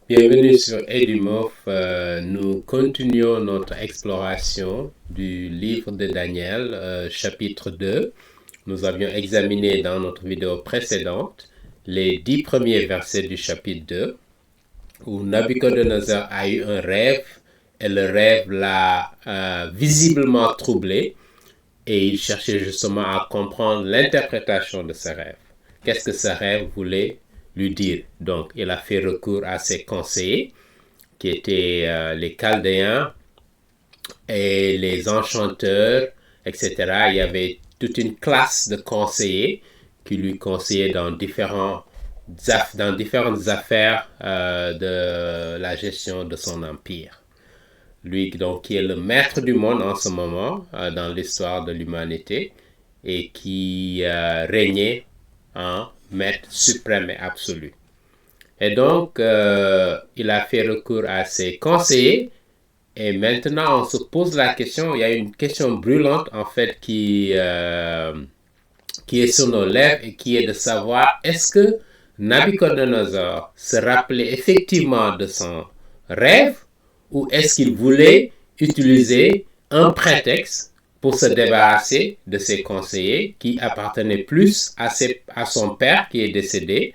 Bienvenue sur Edumov. Nous continuons notre exploration du livre de Daniel, chapitre 2. Nous avions examiné dans notre vidéo précédente les 10 premiers versets du chapitre 2, où Nabuchodonosor a eu un rêve et le rêve l'a visiblement troublé et il cherchait justement à comprendre l'interprétation de ce rêve. Qu'est-ce que ce rêve voulait lui dire? Donc, il a fait recours à ses conseillers, qui étaient les Chaldéens et les enchanteurs, etc. Il y avait toute une classe de conseillers qui lui conseillaient dans différentes affaires de la gestion de son empire. Lui, donc, qui est le maître du monde en ce moment dans l'histoire de l'humanité et qui régnait en maître suprême et absolu. Et donc, il a fait recours à ses conseillers. Et maintenant, on se pose la question, il y a une question brûlante en fait qui est sur nos lèvres et qui est de savoir est-ce que Nabuchodonosor se rappelait effectivement de son rêve ou est-ce qu'il voulait utiliser un prétexte pour se débarrasser de ses conseillers qui appartenaient plus à son père qui est décédé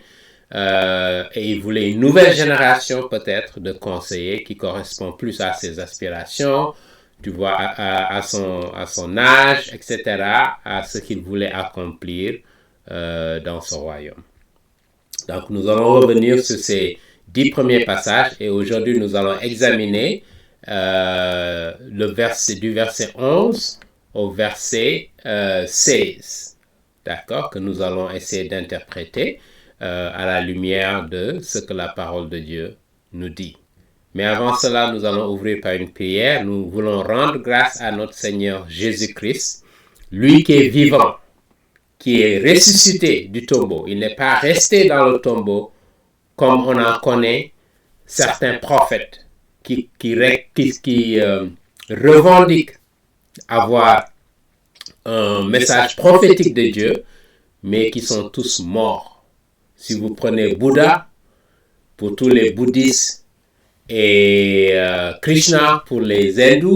et il voulait une nouvelle génération peut-être de conseillers qui correspond plus à ses aspirations, tu vois, à son âge, etc., à ce qu'il voulait accomplir dans son royaume. Donc nous allons revenir sur ces 10 premiers passages et aujourd'hui nous allons examiner le verset du verset 11 au verset 16, d'accord, que nous allons essayer d'interpréter à la lumière de ce que la parole de Dieu nous dit. Mais avant cela, nous allons ouvrir par une prière. Nous voulons rendre grâce à notre Seigneur Jésus-Christ, lui qui est vivant, qui est ressuscité du tombeau. Il n'est pas resté dans le tombeau comme on en connaît certains prophètes qui revendiquent avoir un message prophétique de Dieu, mais qui sont tous morts. Si vous prenez Bouddha, pour tous les bouddhistes, et Krishna, pour les hindous,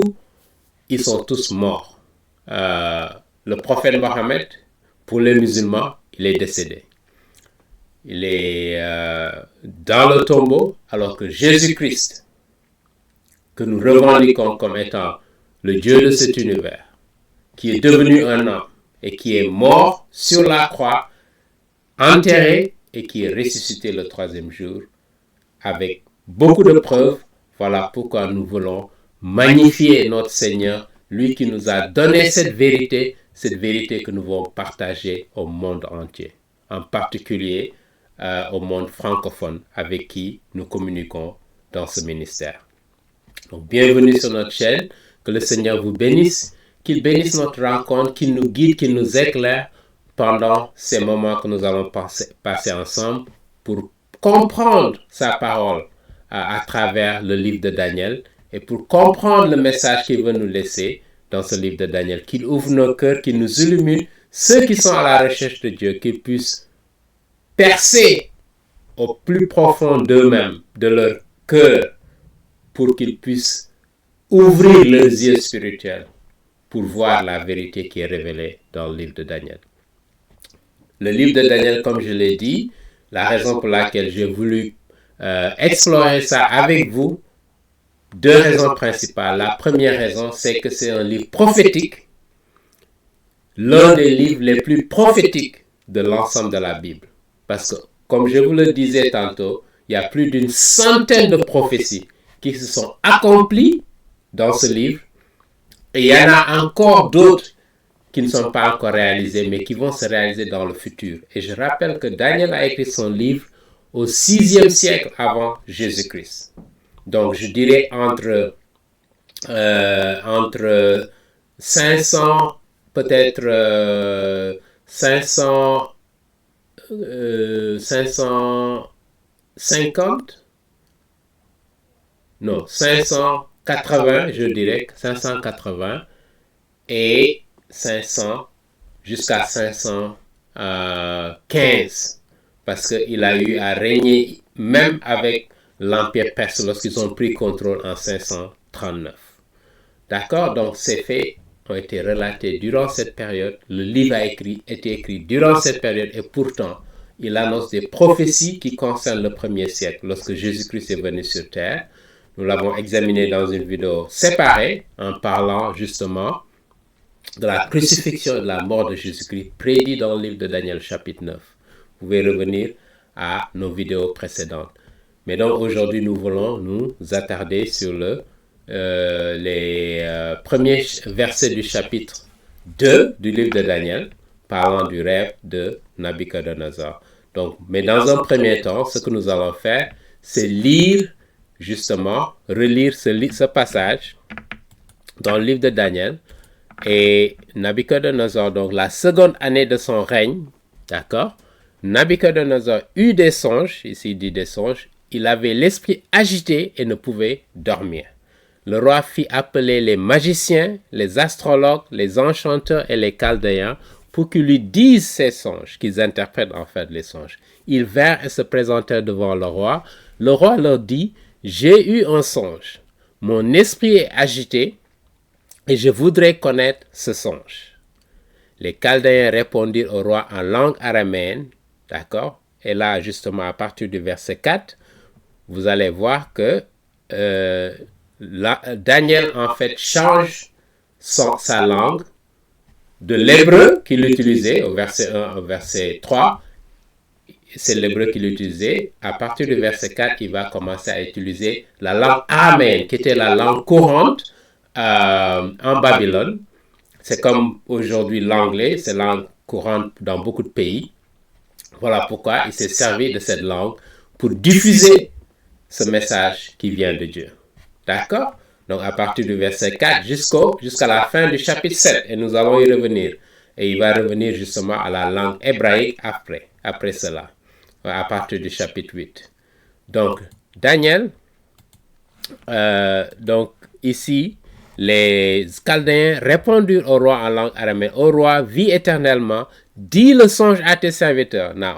ils sont tous morts. Le prophète Mohammed, pour les musulmans, il est décédé. Il est dans le tombeau, alors que Jésus-Christ, que nous revendiquons comme étant le Dieu de cet univers, qui est devenu un homme et qui est mort sur la croix, enterré et qui est ressuscité le troisième jour avec beaucoup de preuves. Voilà pourquoi nous voulons magnifier notre Seigneur, lui qui nous a donné cette vérité que nous voulons partager au monde entier, en particulier au monde francophone avec qui nous communiquons dans ce ministère. Donc, bienvenue sur notre chaîne, que le Seigneur vous bénisse, qu'il bénisse notre rencontre, qu'il nous guide, qu'il nous éclaire pendant ces moments que nous allons passer ensemble pour comprendre sa parole à travers le livre de Daniel et pour comprendre le message qu'il veut nous laisser dans ce livre de Daniel, qu'il ouvre nos cœurs, qu'il nous illumine, ceux qui sont à la recherche de Dieu, qu'ils puissent percer au plus profond d'eux-mêmes, de leur cœur, pour qu'ils puissent ouvrir leurs yeux spirituels pour voir la vérité qui est révélée dans le livre de Daniel. Le livre de Daniel, comme je l'ai dit, la raison pour laquelle j'ai voulu explorer ça avec vous, deux raisons principales. La première raison, c'est que c'est un livre prophétique, l'un des livres les plus prophétiques de l'ensemble de la Bible. Parce que, comme je vous le disais tantôt, il y a plus d'une centaine de prophéties qui se sont accomplies dans ce livre. Et il y en a encore d'autres qui ne sont pas encore réalisées, mais qui vont se réaliser dans le futur. Et je rappelle que Daniel a écrit son livre au 6e siècle avant Jésus-Christ. Donc, je dirais entre 500, peut-être 550, non, 580, je dirais, 580 et 500 jusqu'à 515, parce qu'il a eu à régner même avec l'Empire perse lorsqu'ils ont pris contrôle en 539. D'accord? Donc ces faits ont été relatés durant cette période. Le livre a été écrit durant cette période et pourtant, il annonce des prophéties qui concernent le 1er siècle, lorsque Jésus-Christ est venu sur terre. Nous l'avons examiné dans une vidéo séparée en parlant justement de la crucifixion et de la mort de Jésus-Christ prédit dans le livre de Daniel chapitre 9. Vous pouvez revenir à nos vidéos précédentes. Mais donc aujourd'hui, nous voulons nous attarder sur les premiers versets du chapitre 2 du livre de Daniel, parlant du rêve de Nabuchodonosor. Donc, mais dans un premier temps, ce que nous allons faire, c'est lire, justement, relire ce passage dans le livre de Daniel. Et Nabuchodonosor, donc la seconde année de son règne, d'accord, Nabuchodonosor eut des songes, ici il dit des songes, il avait l'esprit agité et ne pouvait dormir. Le roi fit appeler les magiciens, les astrologues, les enchanteurs et les chaldéens pour qu'ils lui disent ces songes, qu'ils interprètent en fait les songes. Ils vinrent et se présentèrent devant le roi. Le roi leur dit, « J'ai eu un songe. Mon esprit est agité et je voudrais connaître ce songe. » Les chaldéens répondirent au roi en langue araméenne, d'accord? Et là, justement, à partir du verset 4, vous allez voir que Daniel, en fait, change sa langue de l'hébreu qu'il utilisait au verset 1 au verset 3. C'est l'hébreu qu'il utilisait. À partir du verset 4, il va commencer à utiliser la langue araméenne, qui était la langue courante en Babylone. C'est comme aujourd'hui l'anglais, c'est la langue courante dans beaucoup de pays. Voilà pourquoi il s'est servi de cette langue pour diffuser ce message qui vient de Dieu. D'accord? Donc à partir du verset 4 jusqu'à la fin du chapitre 7, et nous allons y revenir. Et il va revenir justement à la langue hébraïque après cela, à partir du chapitre 8. Donc Daniel, donc ici, les Chaldéens répondirent au roi en langue araméenne. Ô roi, vis éternellement, dis le songe à tes serviteurs. Non,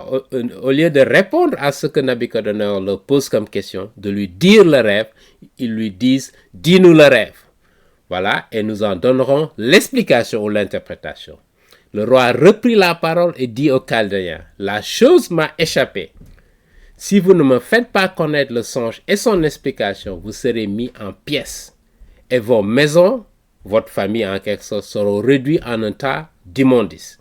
au lieu de répondre à ce que Nabuchodonosor leur pose comme question, de lui dire le rêve, ils lui disent, dis-nous le rêve. Voilà, et nous en donnerons l'explication ou l'interprétation. Le roi reprit la parole et dit aux Chaldéens, la chose m'a échappé. Si vous ne me faites pas connaître le songe et son explication, vous serez mis en pièces. Et vos maisons, votre famille en quelque sorte, seront réduites en un tas d'immondices.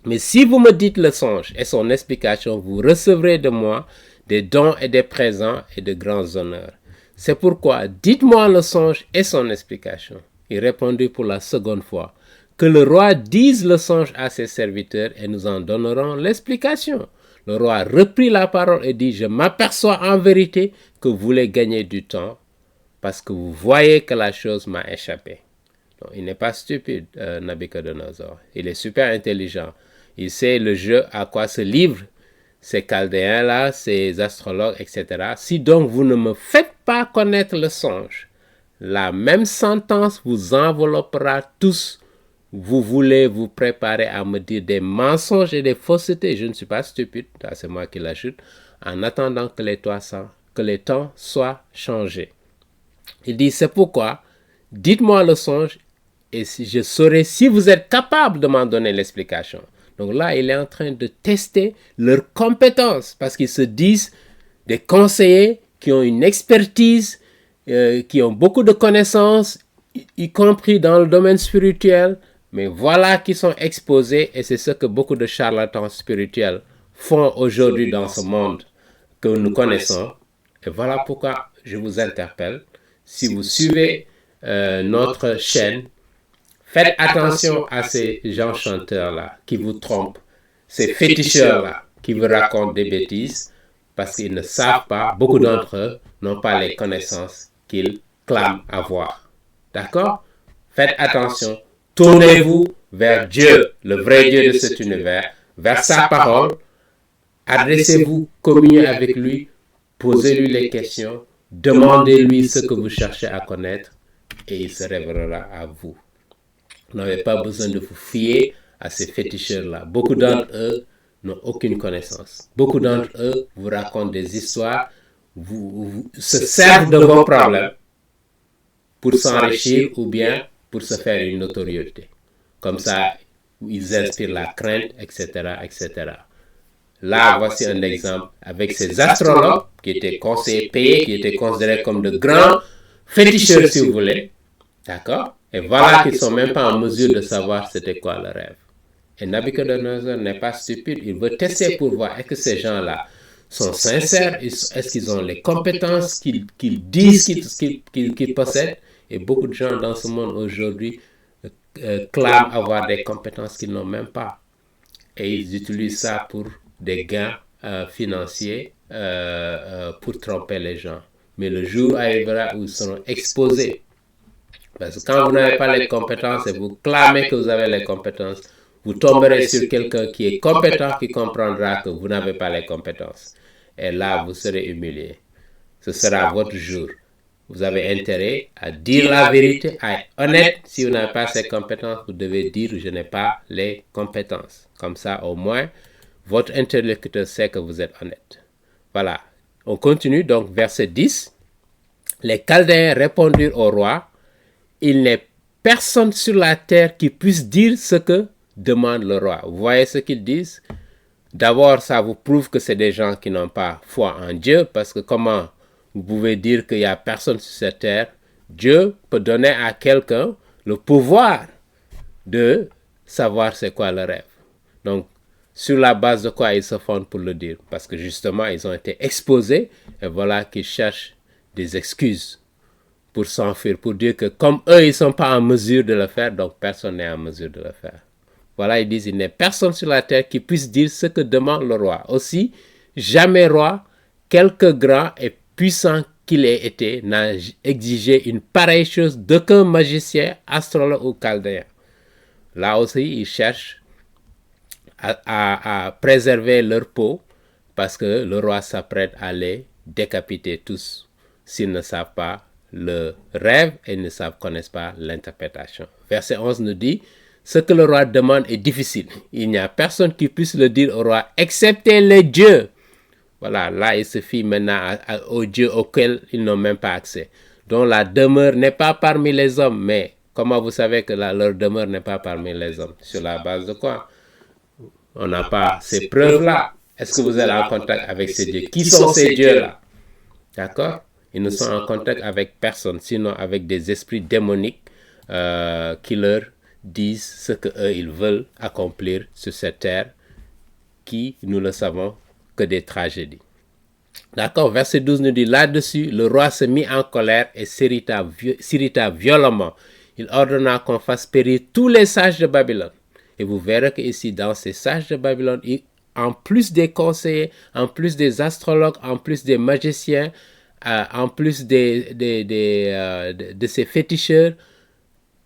Mais si vous me dites le songe et son explication, vous recevrez de moi des dons et des présents et de grands honneurs. C'est pourquoi, dites-moi le songe et son explication. Il répondit pour la seconde fois, que le roi dise le songe à ses serviteurs et nous en donnerons l'explication. Le roi reprit la parole et dit, je m'aperçois en vérité que vous voulez gagner du temps parce que vous voyez que la chose m'a échappé. Donc, il n'est pas stupide, Nabuchodonosor. Il est super intelligent. Il sait le jeu à quoi se livrent ces Chaldéens-là, ces astrologues, etc. Si donc vous ne me faites pas connaître le songe, la même sentence vous enveloppera tous. Vous voulez vous préparer à me dire des mensonges et des faussetés. Je ne suis pas stupide, c'est moi qui l'ajoute, en attendant que les temps soient changés. Il dit, c'est pourquoi, dites-moi le songe et je saurai si vous êtes capable de m'en donner l'explication. Donc là, il est en train de tester leurs compétences parce qu'ils se disent des conseillers qui ont une expertise, qui ont beaucoup de connaissances, y compris dans le domaine spirituel. Mais voilà qui sont exposés et c'est ce que beaucoup de charlatans spirituels font aujourd'hui dans ce monde que nous connaissons. Et voilà pourquoi je vous interpelle. Si vous suivez notre chaîne, faites attention à ces gens chanteurs-là qui vous trompent, ces féticheurs-là qui vous racontent des bêtises parce qu'ils ne savent pas, beaucoup d'entre eux n'ont pas les connaissances qu'ils clament avoir. D'accord? Faites attention. Tournez-vous vers Dieu, le vrai Dieu de cet univers, vers sa parole. Adressez-vous, communiez avec lui, posez-lui les questions, demandez-lui ce que vous cherchez à connaître et il se révélera à vous. Vous n'avez pas besoin de vous fier à ces féticheurs-là. Beaucoup d'entre eux n'ont aucune connaissance. Beaucoup d'entre eux vous racontent des histoires, se servent de vos problèmes pour s'enrichir ou bien pour se faire une notoriété. Comme ça, ils inspirent la crainte, etc., etc. Là, voici un exemple avec ces astrologues qui étaient conseillers payés, qui étaient considérés comme de grands féticheurs, si vous voulez. D'accord? Et voilà qu'ils ne sont même pas en mesure de savoir c'était quoi le rêve. Et Nabucodonosor n'est pas stupide. Il veut tester pour voir est-ce que ces gens-là sont sincères, est-ce qu'ils ont les compétences qu'ils disent qu'ils possèdent. Et beaucoup de gens dans ce monde aujourd'hui clament avoir des compétences qu'ils n'ont même pas. Et ils utilisent ça pour des gains financiers pour tromper les gens. Mais le jour arrivera où ils seront exposés. Parce que quand vous n'avez pas les compétences et vous clamez que vous avez les compétences, vous tomberez sur quelqu'un qui est compétent, qui comprendra que vous n'avez pas les compétences. Et là, vous serez humilié. Ce sera votre jour. Vous avez intérêt à dire la vérité, à être honnête. Si vous n'avez pas ces compétences, vous devez dire je n'ai pas les compétences. Comme ça, au moins, votre interlocuteur sait que vous êtes honnête. Voilà. On continue. Donc, verset 10. Les Chaldéens répondirent au roi, il n'est personne sur la terre qui puisse dire ce que demande le roi. Vous voyez ce qu'ils disent? D'abord, ça vous prouve que c'est des gens qui n'ont pas foi en Dieu, parce que comment vous pouvez dire qu'il n'y a personne sur cette terre? Dieu peut donner à quelqu'un le pouvoir de savoir c'est quoi le rêve. Donc, sur la base de quoi ils se fondent pour le dire? Parce que justement, ils ont été exposés et voilà qu'ils cherchent des excuses pour s'enfuir, pour dire que comme eux, ils ne sont pas en mesure de le faire, donc personne n'est en mesure de le faire. Voilà, ils disent, il n'est personne sur la terre qui puisse dire ce que demande le roi. Aussi, jamais roi, quelque grand et puissant qu'il ait été, n'a exigé une pareille chose d'aucun magicien, astrologue ou chaldéen. Là aussi, ils cherchent à préserver leur peau parce que le roi s'apprête à les décapiter tous s'ils ne savent pas le rêve et ne connaissent pas l'interprétation. Verset 11 nous dit, ce que le roi demande est difficile. Il n'y a personne qui puisse le dire au roi, excepté les dieux. Voilà, là il se fie maintenant aux dieux auxquels ils n'ont même pas accès, dont la demeure n'est pas parmi les hommes. Mais comment vous savez que leur demeure n'est pas parmi les hommes? Sur la base de quoi? On n'a pas ces preuves-là. Est-ce que vous êtes en contact avec ces dieux? Qui sont ces dieux-là? D'accord? Ils ne sont en contact avec personne, sinon avec des esprits démoniques qui leur disent ce qu'eux, ils veulent accomplir sur cette terre qui, nous le savons, que des tragédies. D'accord? Verset 12 nous dit, là-dessus, le roi se mit en colère et s'irrita violemment. Il ordonna qu'on fasse périr tous les sages de Babylone. Et vous verrez qu'ici, dans ces sages de Babylone, en plus des conseillers, en plus des astrologues, en plus des magiciens, en plus de ces féticheurs,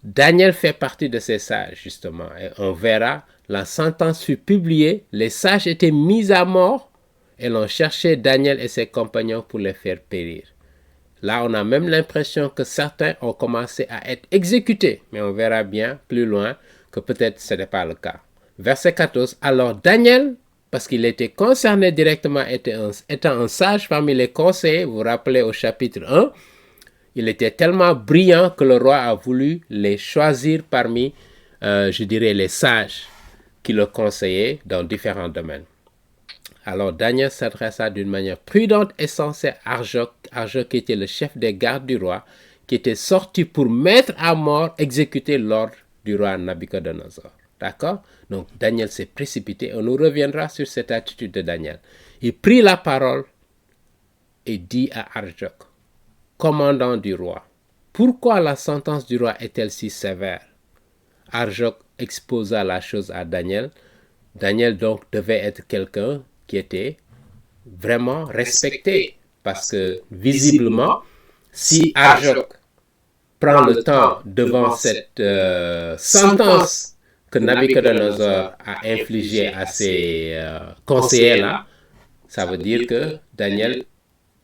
Daniel fait partie de ces sages, justement. Et on verra, la sentence fut publiée, les sages étaient mis à mort, et l'on cherchait Daniel et ses compagnons pour les faire périr. Là, on a même l'impression que certains ont commencé à être exécutés, mais on verra bien plus loin que peut-être ce n'est pas le cas. Verset 14, alors Daniel, parce qu'il était concerné directement, étant un sage parmi les conseillers, vous vous rappelez au chapitre 1, il était tellement brillant que le roi a voulu les choisir parmi, je dirais, les sages qui le conseillaient dans différents domaines. Alors Daniel s'adressa d'une manière prudente et sensée à Arjoc qui était le chef des gardes du roi, qui était sorti pour mettre à mort, exécuter l'ordre du roi Nabucodonosor. D'accord? Donc Daniel s'est précipité. On nous reviendra sur cette attitude de Daniel. Il prit la parole et dit à Arjoc, commandant du roi, pourquoi la sentence du roi est-elle si sévère? Arjoc exposa la chose à Daniel. Daniel donc devait être quelqu'un qui était vraiment respecté, parce que visiblement, si Arjoc prend le temps devant cette sentence que Nabucodonosor a infligée à ses conseillers-là, ça veut dire que Daniel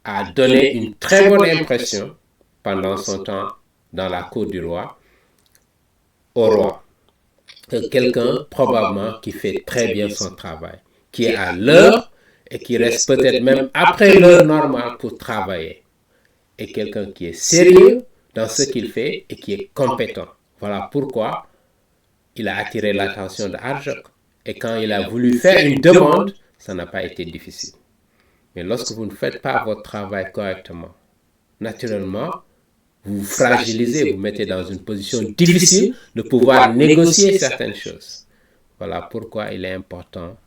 a donné une très bonne impression pendant son temps dans la cour du roi, au roi. Quelqu'un probablement qui fait très bien son travail, qui est à l'heure et qui restent peut-être même après l'heure normale pour travailler. Et quelqu'un qui est sérieux dans ce qu'il fait et qui est compétent. Voilà pourquoi il a attiré l'attention de Arjok. Et quand il a voulu faire une demande, ça n'a pas été difficile. Mais lorsque vous ne faites pas votre travail correctement, naturellement, vous fragilisez, vous mettez dans une position difficile de pouvoir négocier certaines choses. Voilà pourquoi il est important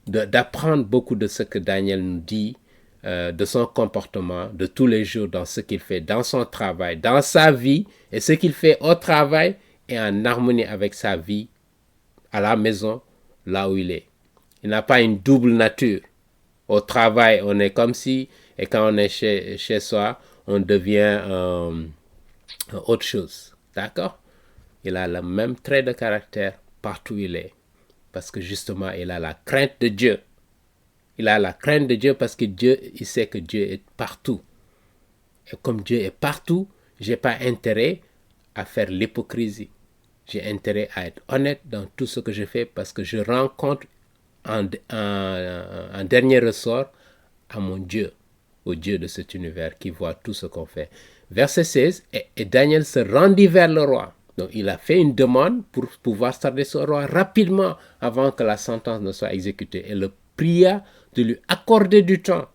d'apprendre beaucoup de ce que Daniel nous dit, de son comportement, de tous les jours, dans ce qu'il fait, dans son travail, dans sa vie, et ce qu'il fait au travail est en harmonie avec sa vie à la maison, là où il est. Il n'a pas une double nature. Au travail, on est comme si, et quand on est chez soi, on devient autre chose. D'accord? Il a le même trait de caractère partout où il est. Parce que justement, il a la crainte de Dieu. Il a la crainte de Dieu parce que Dieu, il sait que Dieu est partout. Et comme Dieu est partout, je n'ai pas intérêt à faire l'hypocrisie. J'ai intérêt à être honnête dans tout ce que je fais parce que je rends compte en dernier ressort à mon Dieu, au Dieu de cet univers qui voit tout ce qu'on fait. Verset 16, et Daniel se rendit vers le roi. Donc il a fait une demande pour pouvoir s'adresser au roi rapidement avant que la sentence ne soit exécutée et le pria de lui accorder du temps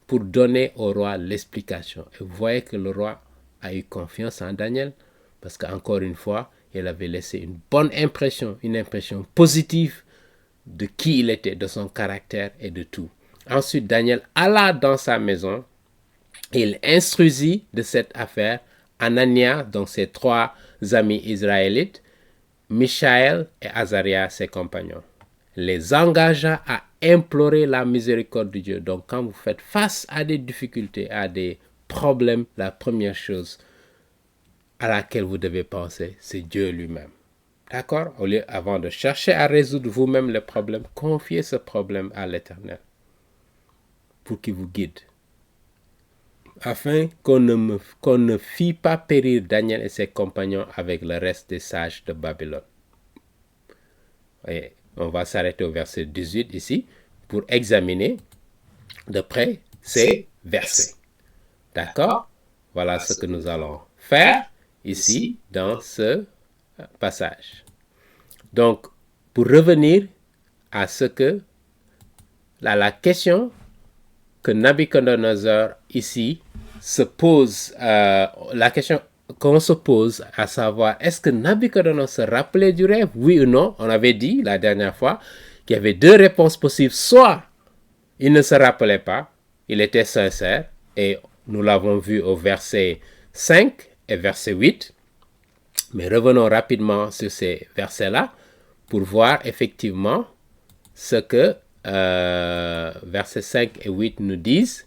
pour donner au roi l'explication. Et vous voyez que le roi a eu confiance en Daniel parce qu'encore une fois, il avait laissé une bonne impression, une impression positive de qui il était, de son caractère et de tout. Ensuite, Daniel alla dans sa maison et il instruisit de cette affaire Anania, donc ses 3 amis israélites, Michaël et Azaria, ses compagnons. Les engagea à implorer la miséricorde de Dieu. Donc, quand vous faites face à des difficultés, à des problèmes, la première chose à laquelle vous devez penser, c'est Dieu lui-même. D'accord? Avant de chercher à résoudre vous-même les problèmes, confiez ce problème à l'Éternel pour qu'il vous guide. Afin qu'on ne fît pas périr Daniel et ses compagnons avec le reste des sages de Babylone. Et on va s'arrêter au verset 18 ici pour examiner de près ces versets. D'accord? Voilà ce que nous allons faire ici dans ce passage. Donc, pour revenir à ce que la question que Nabuchodonosor ici se pose, la question qu'on se pose, à savoir, est-ce que Nabuchodonosor se rappelait du rêve, oui ou non? On avait dit la dernière fois qu'il y avait 2 réponses possibles. Soit il ne se rappelait pas, il était sincère, et nous l'avons vu au verset 5 et verset 8. Mais revenons rapidement sur ces versets-là pour voir effectivement ce que versets 5 et 8 nous disent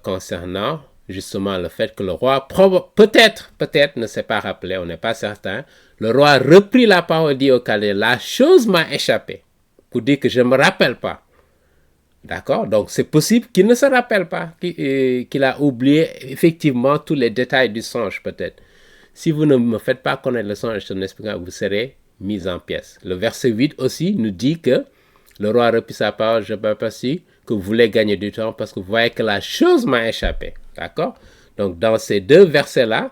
concernant justement le fait que le roi peut-être ne s'est pas rappelé, on n'est pas certain. Le roi reprit la parole et dit au Chaldéen, la chose m'a échappé, pour dire que je ne me rappelle pas. D'accord? Donc c'est possible qu'il ne se rappelle pas, qu'il a oublié effectivement tous les détails du songe peut-être. Si vous ne me faites pas connaître le songe, je t'explique, vous serez mis en pièces. Le verset 8 aussi nous dit que le roi reprit sa parole, je ne sais pas si que vous voulez gagner du temps parce que vous voyez que la chose m'a échappé. D'accord? Donc dans ces 2 versets-là,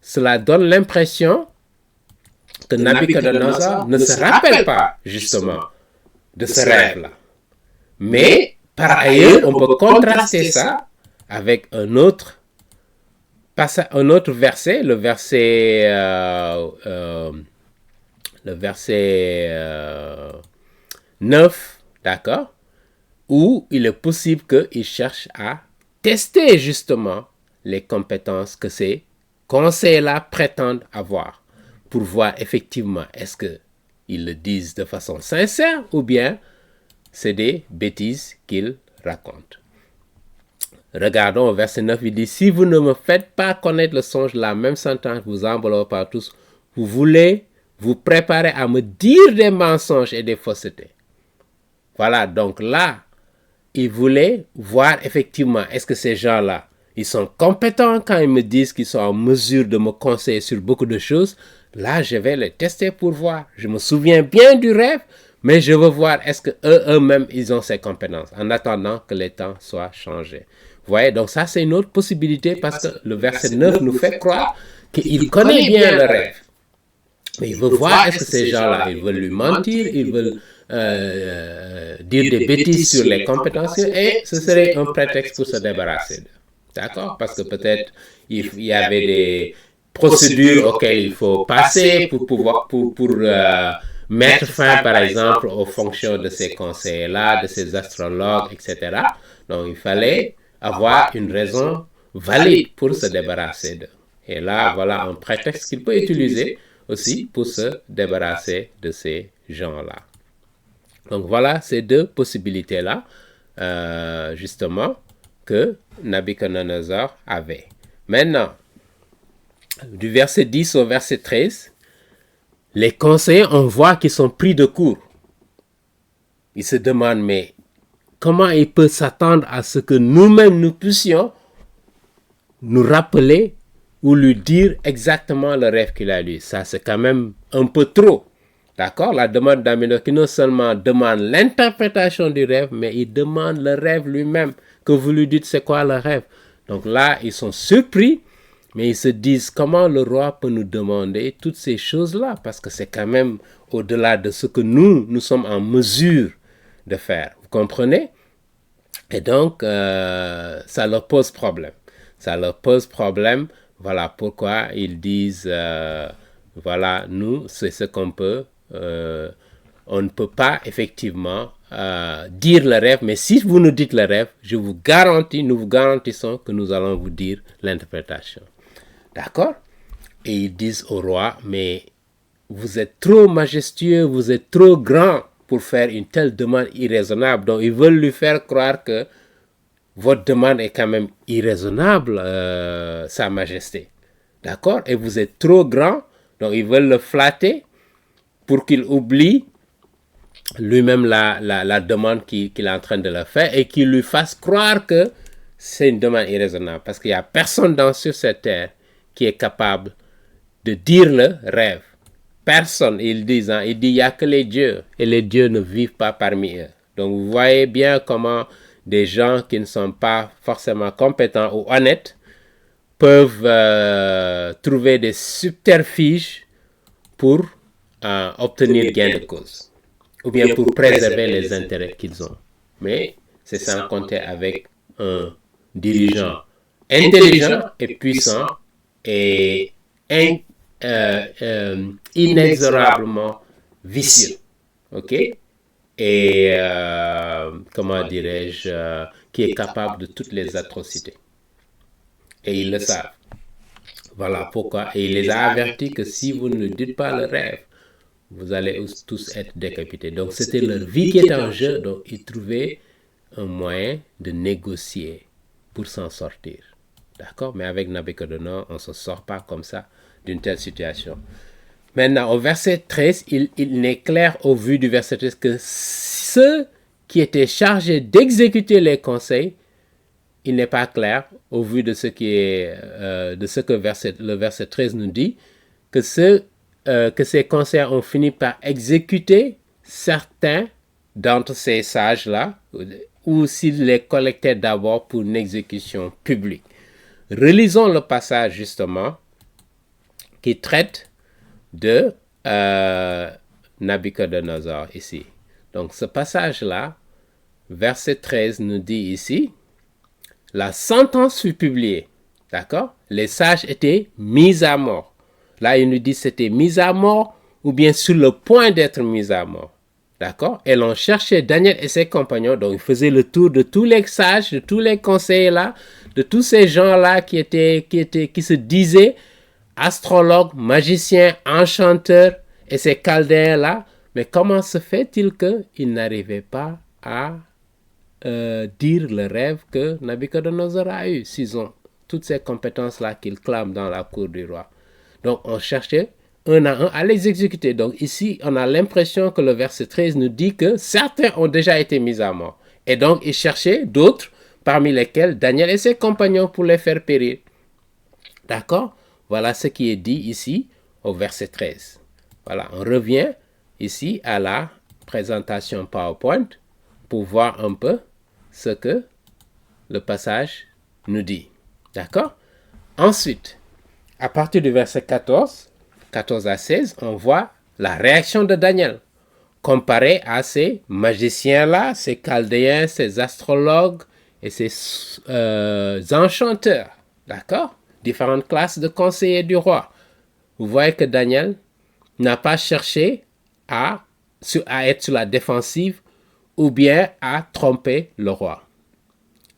cela donne l'impression que Nabuchodonosor ne se rappelle pas justement de ce rêve-là. Mais par ailleurs, on peut contraster ça avec un autre verset, le verset 9, d'accord, où il est possible qu'il cherche à tester justement les compétences que ces conseillers-là prétendent avoir pour voir effectivement est-ce qu'ils le disent de façon sincère ou bien c'est des bêtises qu'ils racontent. Regardons au verset 9, il dit, si vous ne me faites pas connaître le songe, la même sentence vous enveloppe par tous, vous voulez vous préparer à me dire des mensonges et des faussetés. Voilà, donc là, il voulait voir effectivement, est-ce que ces gens-là, ils sont compétents quand ils me disent qu'ils sont en mesure de me conseiller sur beaucoup de choses. Là, je vais les tester pour voir. Je me souviens bien du rêve, mais je veux voir est-ce que eux-mêmes, ils ont ces compétences en attendant que les temps soient changés. Vous voyez, donc ça, c'est une autre possibilité parce que le verset 9 nous fait croire qu'il connaît bien le rêve. Mais il veut voir est-ce que ces gens-là, ils veulent lui mentir, ils veulent dire des bêtises sur les compétences et ce serait un prétexte pour se débarrasser d'eux. D'accord? Parce que peut-être il y avait des procédures auxquelles il faut passer pour pouvoir mettre fin, par exemple, aux fonctions de ces conseillers-là, de ces astrologues, etc. Donc, il fallait avoir une raison valide pour se débarrasser d'eux. Et là, voilà un prétexte qu'il peut utiliser aussi pour se débarrasser de ces gens-là. Donc, voilà ces deux possibilités-là, justement, que Nabuchodonosor avait. Maintenant, du verset 10 au verset 13, les conseillers, on voit qu'ils sont pris de court. Ils se demandent, mais comment il peut s'attendre à ce que nous-mêmes nous puissions nous rappeler ou lui dire exactement le rêve qu'il a lu. Ça, c'est quand même un peu trop. D'accord? La demande d'Amino qui non seulement demande l'interprétation du rêve, mais il demande le rêve lui-même. Que vous lui dites c'est quoi le rêve. Donc là, ils sont surpris, mais ils se disent comment le roi peut nous demander toutes ces choses-là, parce que c'est quand même au-delà de ce que nous sommes en mesure de faire. Vous comprenez? Et donc, ça leur pose problème. Ça leur pose problème. Voilà pourquoi ils disent, voilà, nous, c'est ce qu'on peut. On ne peut pas effectivement dire le rêve, mais si vous nous dites le rêve, je vous garantis, nous vous garantissons que nous allons vous dire l'interprétation. D'accord? Et ils disent au roi, mais vous êtes trop majestueux, vous êtes trop grand pour faire une telle demande irraisonnable. Donc, ils veulent lui faire croire que votre demande est quand même irraisonnable, Sa Majesté. D'accord? Et vous êtes trop grand, donc ils veulent le flatter pour qu'il oublie lui-même la demande qu'il est en train de le faire et qu'il lui fasse croire que c'est une demande irraisonnable. Parce qu'il n'y a personne sur cette terre qui est capable de dire le rêve. Personne, ils disent, hein, il dit, il n'y a que les dieux, et les dieux ne vivent pas parmi eux. Donc, vous voyez bien comment des gens qui ne sont pas forcément compétents ou honnêtes peuvent trouver des subterfuges pour obtenir gain de cause, ou bien pour préserver les intérêts qu'ils ont. Mais c'est sans compter avec un dirigeant intelligent et puissant et inexorablement vicieux, ok? Et comment dirais-je, qui est capable de toutes les atrocités. Et ils le savent. Voilà pourquoi. Et il les a avertis que si vous ne dites pas le rêve, vous allez tous être décapités. Donc c'était leur vie qui était en jeu. Donc ils trouvaient un moyen de négocier pour s'en sortir. D'accord? Mais avec Nabuchodonosor, on ne se sort pas comme ça d'une telle situation. Maintenant, au verset 13, il n'est clair au vu du verset 13 que ceux qui étaient chargés d'exécuter les conseils, il n'est pas clair au vu de ce que le verset 13 nous dit, que ces conseillers ont fini par exécuter certains d'entre ces sages-là, ou s'ils les collectaient d'abord pour une exécution publique. Relisons le passage justement qui traite de Nabuchodonosor ici. Donc ce passage-là, verset 13 nous dit ici, la sentence fut publiée, d'accord? Les sages étaient mis à mort. Là, il nous dit c'était mis à mort ou bien sur le point d'être mis à mort, d'accord? Et l'on cherchait Daniel et ses compagnons, donc ils faisaient le tour de tous les sages, de tous les conseillers-là, de tous ces gens-là qui se disaient astrologues, magiciens, enchanteurs et ces chaldéens-là. Mais comment se fait-il qu'ils n'arrivaient pas à dire le rêve que Nabuchodonosor a eu, s'ils ont toutes ces compétences-là qu'ils clament dans la cour du roi? Donc on cherchait un à un à les exécuter. Donc ici, on a l'impression que le verset 13 nous dit que certains ont déjà été mis à mort. Et donc ils cherchaient d'autres, parmi lesquels Daniel et ses compagnons, pour les faire périr. D'accord? Voilà ce qui est dit ici au verset 13. Voilà, on revient ici à la présentation PowerPoint pour voir un peu ce que le passage nous dit. D'accord? Ensuite, à partir du verset 14 à 16, on voit la réaction de Daniel comparé à ces magiciens-là, ces chaldéens, ces astrologues et ces enchanteurs. D'accord? Différentes classes de conseillers du roi. Vous voyez que Daniel n'a pas cherché à être sur la défensive ou bien à tromper le roi.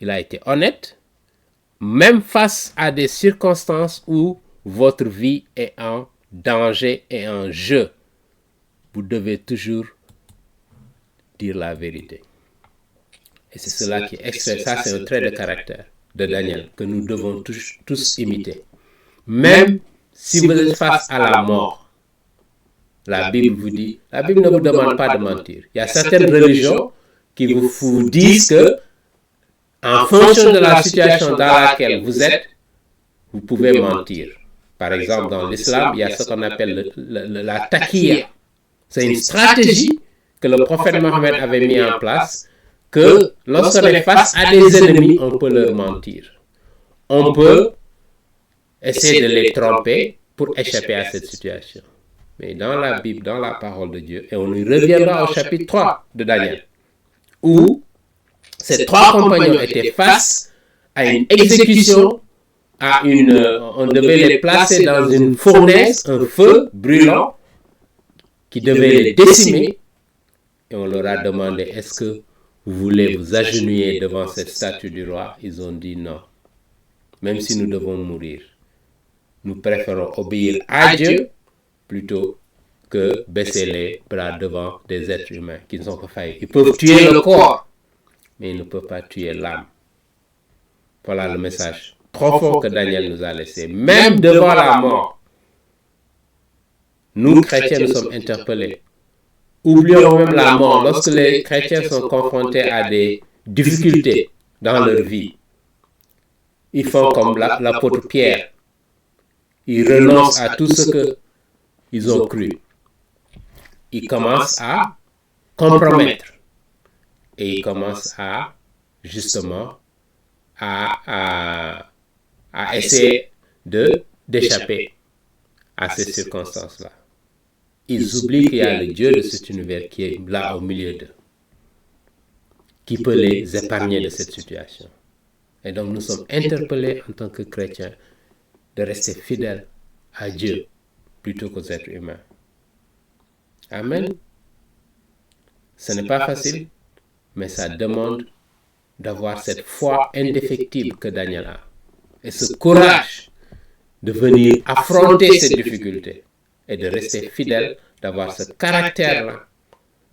Il a été honnête, même face à des circonstances où votre vie est en danger et en jeu. Vous devez toujours dire la vérité. Et c'est cela qui est extrait. Ça, c'est un trait de caractère de Daniel que nous devons tous imiter. Même si vous êtes face à la mort, la Bible vous dit, la Bible ne vous demande pas de mentir. Il y a certaines religions qui vous disent que, en fonction de la situation dans laquelle vous êtes, vous pouvez mentir. Par exemple, dans l'islam, il y a ce qu'on appelle la taqiyya. C'est une stratégie que le prophète Mohammed avait mis en place, que lorsqu'on est face à des ennemis, on peut leur mentir. On peut essayer de les tromper pour échapper à cette situation. Mais dans la Bible, dans la parole de Dieu, et on y reviendra au chapitre 3 de Daniel, où ces trois compagnons étaient face à une exécution, on devait les placer dans une fournaise, un feu brûlant, qui devait les décimer, et on leur a demandé, est-ce que vous voulez vous agenouiller devant cette statue du roi? Ils ont dit non. Même si nous devons mourir, nous préférons obéir à Dieu plutôt que baisser les bras devant des êtres humains qui ne sont pas faillis. Ils peuvent tuer le corps, mais ils ne peuvent pas tuer l'âme. Voilà le message profond que Daniel nous a laissé. Même devant la mort, nous, chrétiens, nous sommes interpellés. Oublions même la mort. Lorsque les chrétiens sont confrontés à des difficultés dans leur vie, ils font comme l'apôtre Pierre. Ils renoncent à tout ce qu'ils ont cru. Ils commencent à compromettre. Et ils commencent à, justement, à essayer d'échapper à ces circonstances-là. Ils oublient qu'il y a le Dieu de cet univers qui est là au milieu d'eux, qui peut les épargner de cette situation. Et donc nous sommes interpellés en tant que chrétiens de rester fidèles à Dieu plutôt qu'aux êtres humains. Amen. Ce n'est pas facile, mais ça demande d'avoir cette foi indéfectible que Daniel a. Et ce courage de venir affronter ces difficultés et de rester fidèle, d'avoir ce caractère-là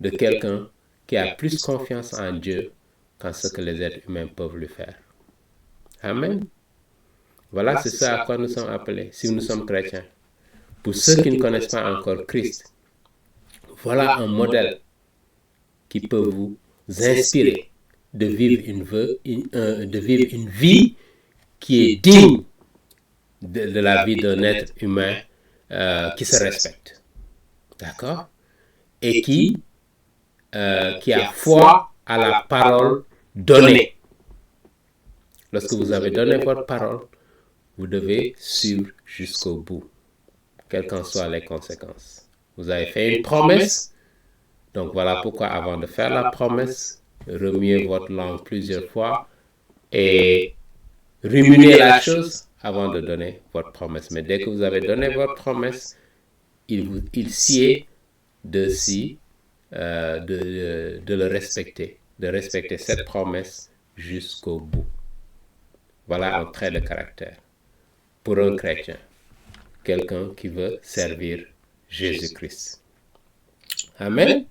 de quelqu'un qui a plus confiance en Dieu qu'en ce que les êtres humains peuvent lui faire. Amen. Voilà, c'est ça à quoi nous sommes appelés, si nous sommes chrétiens. Pour ceux qui ne connaissent pas encore Christ, voilà un modèle qui peut vous inspirer de vivre une vie qui est digne de la vie d'un être humain qui se respecte. D'accord? Et qui a foi à la parole donnée. Lorsque vous avez donné votre parole, vous devez suivre jusqu'au bout, quelles qu'en soient les conséquences. Vous avez fait une promesse, donc voilà pourquoi avant de faire la promesse, remuez votre langue plusieurs fois et ruminez la chose avant de donner votre promesse. Mais dès que vous avez donné votre promesse, il sied de le respecter, de respecter cette promesse jusqu'au bout. Voilà un trait de caractère pour un chrétien, quelqu'un qui veut servir Jésus-Christ. Amen.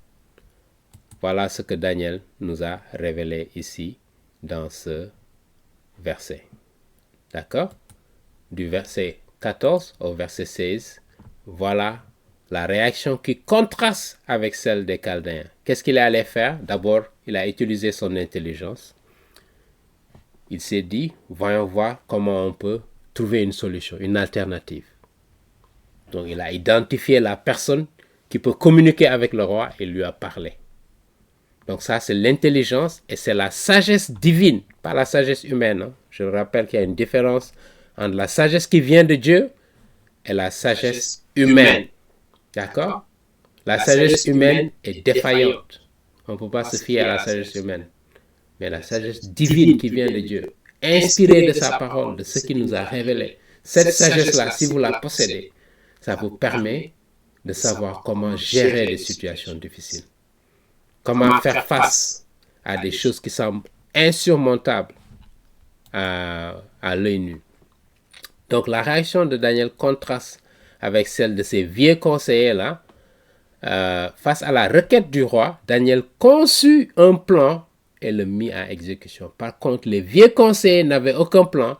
Voilà ce que Daniel nous a révélé ici dans ce verset. D'accord? Du verset 14 au verset 16, voilà la réaction qui contraste avec celle des Chaldéens. Qu'est-ce qu'il allait faire? D'abord, il a utilisé son intelligence. Il s'est dit, voyons voir comment on peut trouver une solution, une alternative. Donc, il a identifié la personne qui peut communiquer avec le roi et lui a parlé. Donc ça, c'est l'intelligence et c'est la sagesse divine, pas la sagesse humaine. Hein. Je rappelle qu'il y a une différence entre la sagesse qui vient de Dieu et la sagesse humaine. D'accord? La sagesse humaine est défaillante. On ne peut pas se fier à la sagesse humaine. Mais la sagesse divine qui vient de Dieu, inspirée de sa parole, de ce qu'il nous a révélé, cette sagesse-là, si vous la possédez, ça vous permet de savoir comment gérer des situations difficiles. Comment faire face à des choses qui semblent insurmontables à l'œil nu. Donc la réaction de Daniel contraste avec celle de ces vieux conseillers-là. Face à la requête du roi, Daniel conçut un plan et le mit à exécution. Par contre, les vieux conseillers n'avaient aucun plan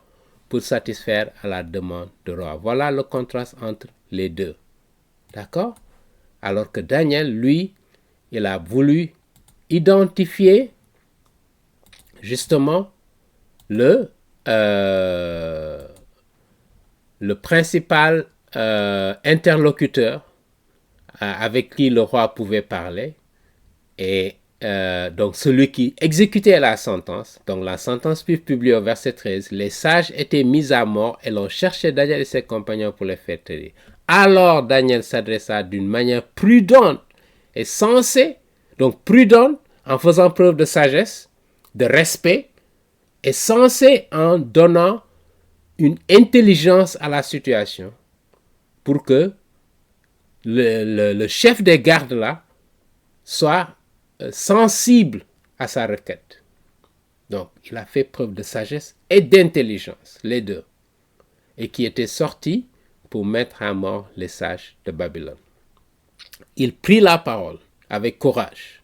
pour satisfaire à la demande du roi. Voilà le contraste entre les deux. D'accord? Alors que Daniel, lui, il a voulu identifier justement le principal interlocuteur avec qui le roi pouvait parler et donc celui qui exécutait la sentence. Donc la sentence fut publiée au verset 13. Les sages étaient mis à mort et l'on cherchait Daniel et ses compagnons pour les faire taire. Alors Daniel s'adressa d'une manière prudente et sensée, donc prudente en faisant preuve de sagesse, de respect, et sensée en donnant une intelligence à la situation pour que le chef des gardes là soit sensible à sa requête. Donc, il a fait preuve de sagesse et d'intelligence, les deux, et qui était sorti pour mettre à mort les sages de Babylone. Il prit la parole avec courage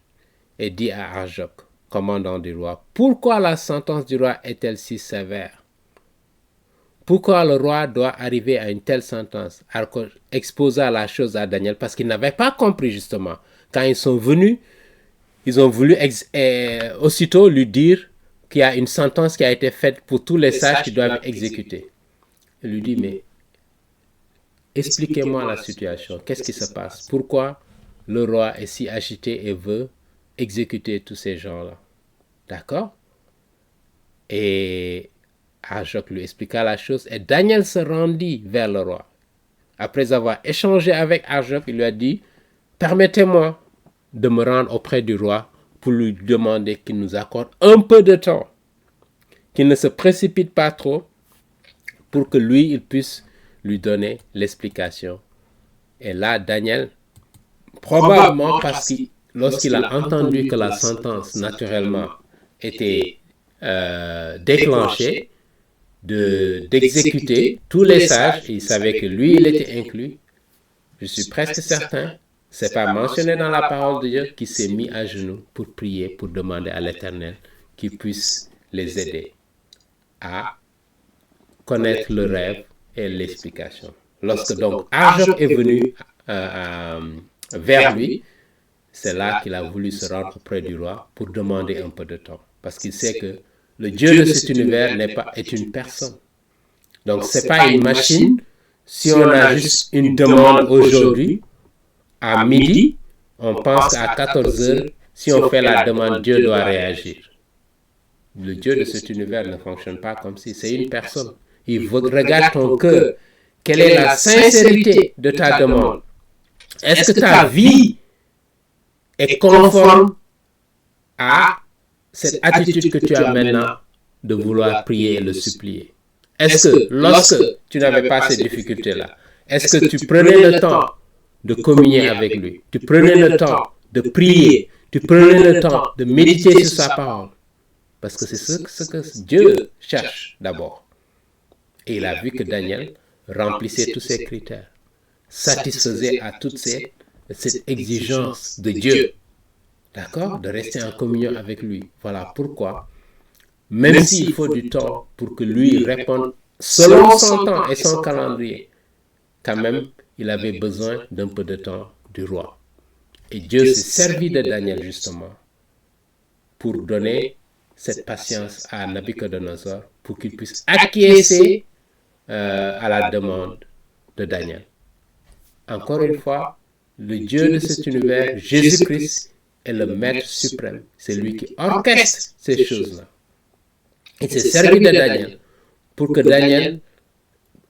et dit à Arjoc, commandant du roi, pourquoi la sentence du roi est-elle si sévère? Pourquoi le roi doit arriver à une telle sentence? Arjoc exposa la chose à Daniel parce qu'il n'avait pas compris justement. Quand ils sont venus, ils ont voulu aussitôt lui dire qu'il y a une sentence qui a été faite pour tous les sages qui doivent exécuter. Il lui dit, mais expliquez-moi la situation. Qu'est-ce qui se passe? Pourquoi le roi est si agité et veut exécuter tous ces gens-là? D'accord? Et Arjoc lui expliqua la chose et Daniel se rendit vers le roi. Après avoir échangé avec Arjoc, il lui a dit, permettez-moi de me rendre auprès du roi pour lui demander qu'il nous accorde un peu de temps, qu'il ne se précipite pas trop pour que lui, il puisse lui donner l'explication. Et là, Daniel, probablement parce que lorsqu'il a entendu que la sentence naturellement était déclenchée, d'exécuter tous les sages, il savait que lui, il était inclus. Je suis presque certain, c'est pas mentionné dans la parole de Dieu, qu'il s'est mis à genoux pour prier, pour demander à l'Éternel qu'il puisse les aider à connaître le rêve et l'explication. Lorsque donc Arjoc est venu vers lui, c'est là qu'il a voulu se rendre auprès du roi pour demander un peu de temps. Parce qu'il sait que le Dieu de cet univers est une personne. Donc ce n'est pas une machine. Si on a juste une demande aujourd'hui, à midi, on pense qu'à 14 heures, si on fait la demande, Dieu doit réagir. Le Dieu de cet univers ne fonctionne pas comme si c'est une personne. Il regarde ton cœur. Quelle est la sincérité de ta demande? Est-ce que ta vie est conforme à cette attitude que tu as maintenant de vouloir prier et le supplier? Est-ce que lorsque tu n'avais pas ces difficultés-là, est-ce que tu prenais le temps de communier avec lui? Tu prenais le temps de prier? Tu prenais le temps de méditer sur sa parole? Parce que c'est ce que Dieu cherche d'abord. Et il a vu que Daniel remplissait tous ces critères, satisfaisait à toute cette exigence de Dieu. D'accord? De rester en communion avec lui. Voilà pourquoi, même s'il faut du temps pour que lui réponde selon son temps et son calendrier, quand même, il avait besoin d'un peu de temps du roi. Et Dieu s'est servi de Daniel justement pour donner cette patience à Nabuchodonosor pour qu'il puisse acquiescer à la demande de Daniel. Encore une fois, le Dieu de cet univers, Jésus-Christ, est le maître suprême. C'est lui qui orchestre ces choses-là. Il s'est servi de Daniel pour que Daniel,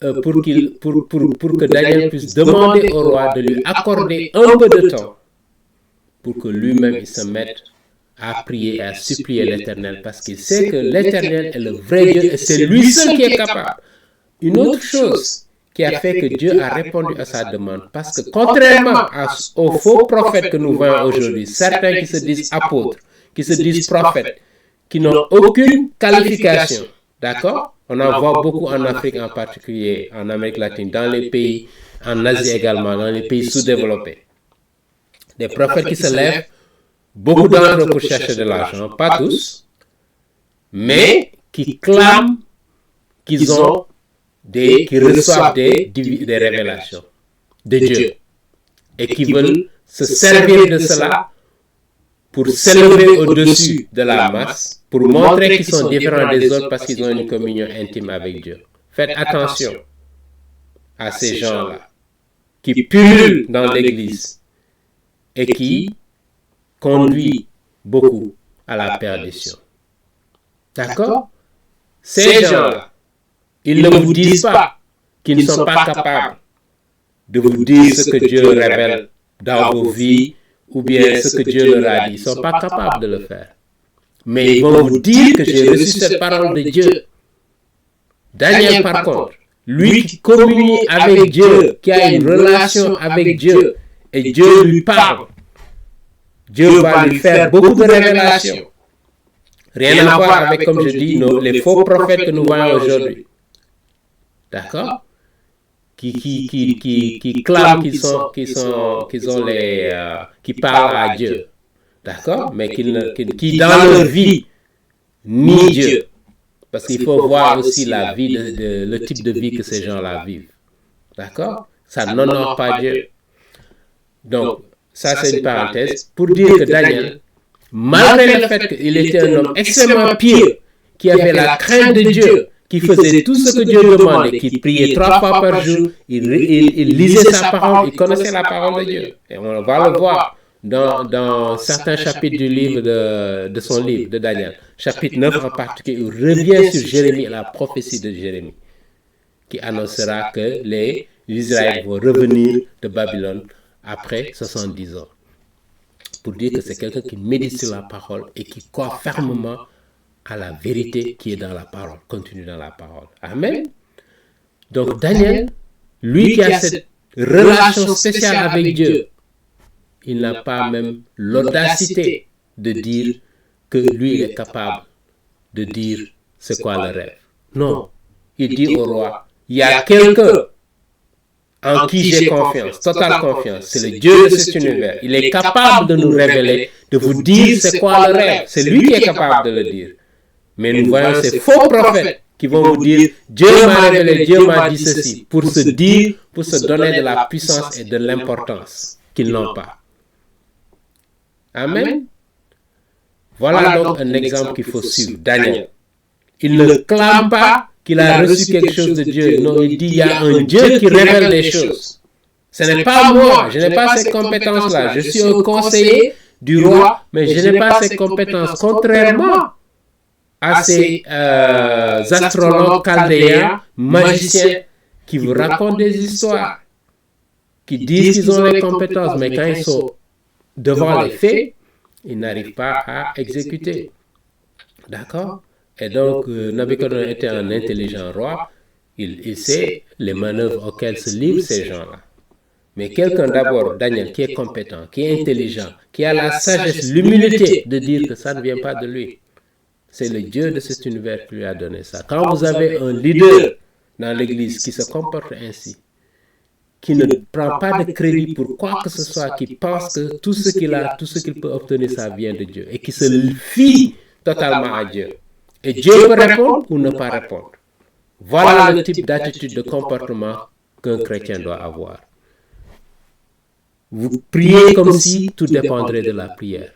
pour que Daniel puisse demander au roi de lui accorder un peu de temps pour que lui-même il se mette à prier et à supplier l'Éternel, parce qu'il sait que l'Éternel est le vrai Dieu et c'est lui seul qui est capable. Une autre chose qui a fait que Dieu a répondu à sa demande, parce que contrairement aux faux prophètes que nous voyons aujourd'hui, certains qui se disent apôtres, qui se disent prophètes, qui n'ont aucune qualification, d'accord? On en voit beaucoup en Afrique en particulier, en Amérique latine, dans les pays, en Asie également, dans les pays sous-développés. Des prophètes qui se lèvent, beaucoup d'entre eux pour chercher de l'argent, pas tous, mais qui clament qu'ils ont qui reçoivent des révélations de Dieu et qui veulent se servir de cela pour s'élever au-dessus de la masse, pour montrer qu'ils sont différents des autres parce qu'ils ont une communion intime avec Dieu. Faites attention à ces gens-là qui pullulent dans l'Église et qui conduisent beaucoup à la perdition. D'accord? Ces gens-là, ils ne vous disent pas qu'ils ne sont pas capables de vous dire ce que Dieu révèle dans vos vies ou bien ce que Dieu leur a dit. Ils ne sont pas capables de le faire. Mais ils vont vous dire que j'ai reçu cette parole de Dieu. Daniel, par contre, lui qui communie avec Dieu, qui a une relation avec Dieu, et Dieu lui parle, Dieu va lui faire beaucoup de révélations. Rien à voir avec, comme je dis, les faux prophètes que nous voyons aujourd'hui. D'accord? Qui clament qui parlent à Dieu. D'accord? Mais qui dans leur vie nient Dieu. Parce qu'il faut voir aussi la vie, le type de vie que ces gens-là vivent. D'accord? Ça n'honore pas Dieu. Donc, ça c'est une parenthèse pour dire que Daniel, malgré le fait qu'il était un homme extrêmement pieux, qui avait la crainte de Dieu, qui faisait tout ce que Dieu demandait, qui priait 3 fois par jour, il lisait sa parole, il connaissait la parole de Dieu. Et on va le voir dans certains chapitres du livre de son livre, de Daniel. Chapitre 9 en particulier, il revient sur Jérémie, la prophétie de Jérémie, qui annoncera que les Israéliens vont revenir de Babylone après 70 ans. Pour dire que c'est quelqu'un qui médite sur la parole et qui croit fermement à la vérité qui est dans la parole, continue dans la parole. Amen. Donc Daniel, lui qui a cette relation spéciale avec Dieu, il n'a pas même l'audacité de dire que lui il est capable de dire c'est quoi le rêve. Non, il dit au roi, il y a quelqu'un en qui j'ai confiance, totale confiance, c'est le Dieu de cet univers. Il est capable de nous révéler, de vous dire c'est quoi le rêve. C'est lui qui est capable de le dire. Mais nous voyons ces faux prophètes qui vont vous dire Dieu m'a révélé, Dieu m'a dit ceci, pour se dire, pour se donner de la puissance et de l'importance qu'ils n'ont pas. Amen. Voilà donc un exemple qu'il faut suivre. Daniel, il ne clame pas qu'il a reçu quelque chose de Dieu. Non, il dit il y a un Dieu qui révèle les choses. Ce n'est pas moi, je n'ai pas ces compétences-là. Je suis un conseiller du roi, mais je n'ai pas ces compétences. Contrairement à ces astrologues chaldéens, magiciens, qui vous racontent des histoires, qui disent qu'ils ont les compétences, mais quand ils sont devant les faits, ils n'arrivent pas à exécuter. D'accord? Et donc, Nabuchodonosor était un intelligent roi. Il sait les manœuvres auxquelles se livrent ces gens-là. Mais quelqu'un d'abord, Daniel, qui est compétent, qui est intelligent, qui a la sagesse, l'humilité de dire que ça ne vient pas de lui. C'est le Dieu de cet univers qui lui a donné ça. Quand vous avez un leader dans l'Église qui se comporte ainsi, qui ne prend pas de crédit pour quoi que ce soit, qui pense que tout ce qu'il a, tout ce qu'il peut obtenir, ça vient de Dieu, et qui se fie totalement à Dieu. Et Dieu peut répondre ou ne pas répondre. Voilà le type d'attitude, de comportement qu'un chrétien doit avoir. Vous priez comme si tout dépendrait de la prière.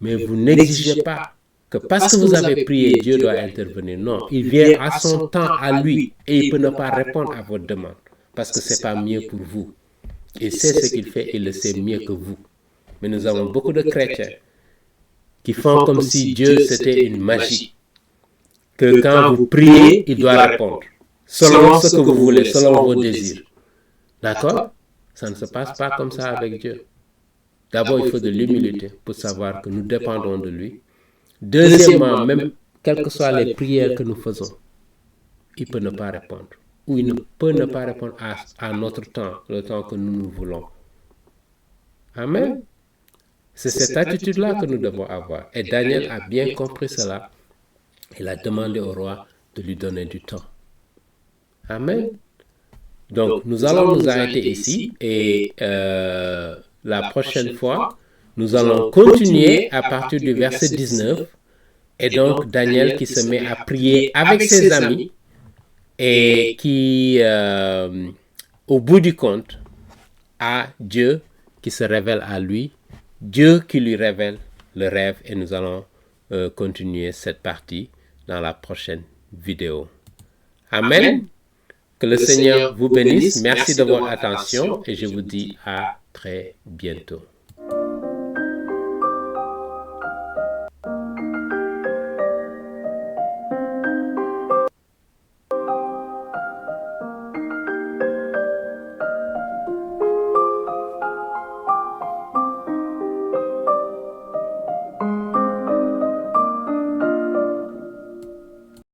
Mais vous n'exigez pas que parce que vous avez prié, Dieu doit intervenir. Non, il vient à son temps, à lui, et il peut ne pas répondre à votre demande. Parce que ce n'est pas mieux pour vous. Il sait ce qu'il fait, il le sait mieux que vous. Mais nous avons beaucoup de chrétiens qui font comme si Dieu c'était une magie. Que quand vous priez, il doit répondre. Selon ce que vous voulez, selon vos désirs. D'accord? Ça ne se passe pas comme ça avec Dieu. D'abord, il faut de l'humilité pour savoir que nous dépendons de lui. Deuxièmement, même quelles que soient les prières que nous faisons, il peut ne pas répondre. Ou il ne peut ne pas répondre à notre temps, le temps que nous voulons. Amen. C'est cette attitude-là que nous devons avoir. Et Daniel a bien compris cela. Il a demandé au roi de lui donner du temps. Amen. Donc, nous allons nous arrêter ici et la prochaine fois, nous allons continuer à partir du verset 19. Et donc, Daniel qui se met à prier avec ses amis et qui, au bout du compte, a Dieu qui se révèle à lui, Dieu qui lui révèle le rêve et nous allons continuer cette partie dans la prochaine vidéo. Amen. Que le Seigneur vous bénisse. Merci de votre attention et je vous dis à très bientôt.